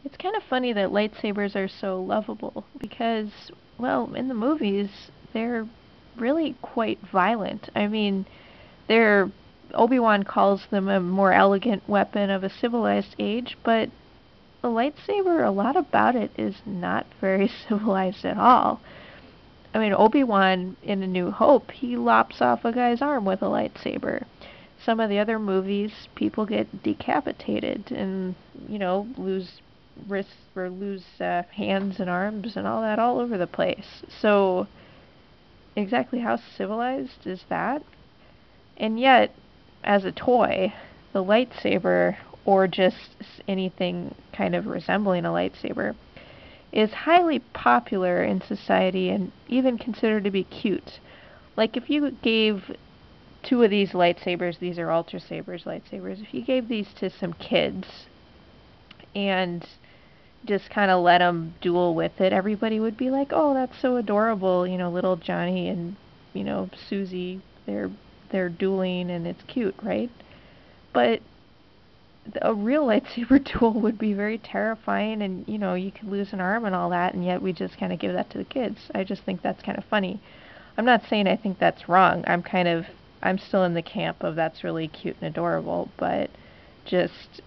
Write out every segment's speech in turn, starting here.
It's kind of funny that lightsabers are so lovable because, well, in the movies, they're really quite violent. I mean, they're Obi-Wan calls them a more elegant weapon of a civilized age, but the lightsaber, a lot about it is not very civilized at all. I mean, Obi-Wan in A New Hope, he lops off a guy's arm with a lightsaber. Some of the other movies, people get decapitated and, lose wrists or lose hands and arms and all that all over the place. So, exactly how civilized is that? And yet, as a toy, the lightsaber, or just anything kind of resembling a lightsaber, is highly popular in society and even considered to be cute. Like if you gave two of these lightsabers, these are Ultra Sabers lightsabers, if you gave these to some kids and just kind of let them duel with it, everybody would be like, "Oh, that's so adorable!" Little Johnny and Susie, they're dueling and it's cute, right? But a real lightsaber duel would be very terrifying, and you could lose an arm and all that, and yet we just kind of give that to the kids. I just think that's kind of funny. I'm not saying I think that's wrong. I'm still in the camp of that's really cute and adorable, but just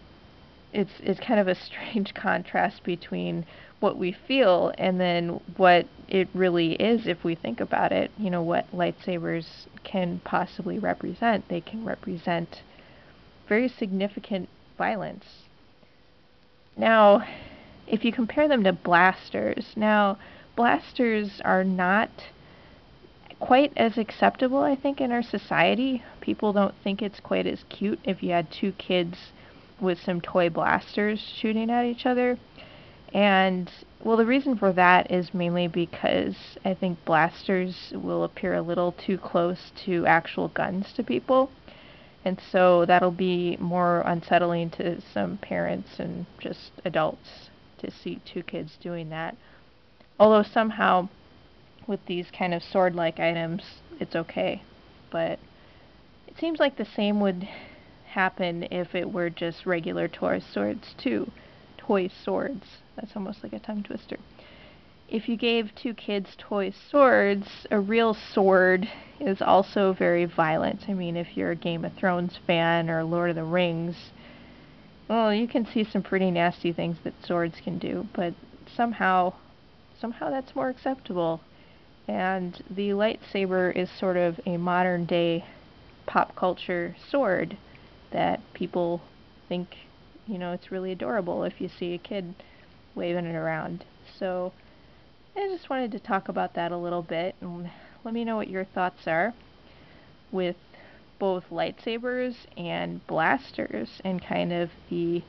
it's kind of a strange contrast between what we feel and then what it really is if we think about it. What lightsabers can possibly represent. They can represent very significant violence. Now, if you compare them to blasters, blasters are not quite as acceptable, I think, in our society. People don't think it's quite as cute if you had two kids with some toy blasters shooting at each other. And, well, the reason for that is mainly because I think blasters will appear a little too close to actual guns to people. And so that'll be more unsettling to some parents and just adults to see two kids doing that. Although somehow with these kind of sword-like items, it's okay. But it seems like the same would happen if it were just regular toy swords too. Toy swords. That's almost like a tongue twister. If you gave two kids toy swords, a real sword is also very violent. I mean, if you're a Game of Thrones fan or Lord of the Rings, well, you can see some pretty nasty things that swords can do, but somehow that's more acceptable. And the lightsaber is sort of a modern day pop culture sword that people think, it's really adorable if you see a kid waving it around. So I just wanted to talk about that a little bit, and let me know what your thoughts are with both lightsabers and blasters and kind of the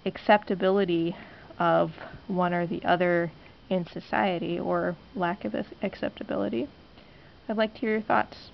acceptability of one or the other in society, or lack of acceptability. I'd like to hear your thoughts.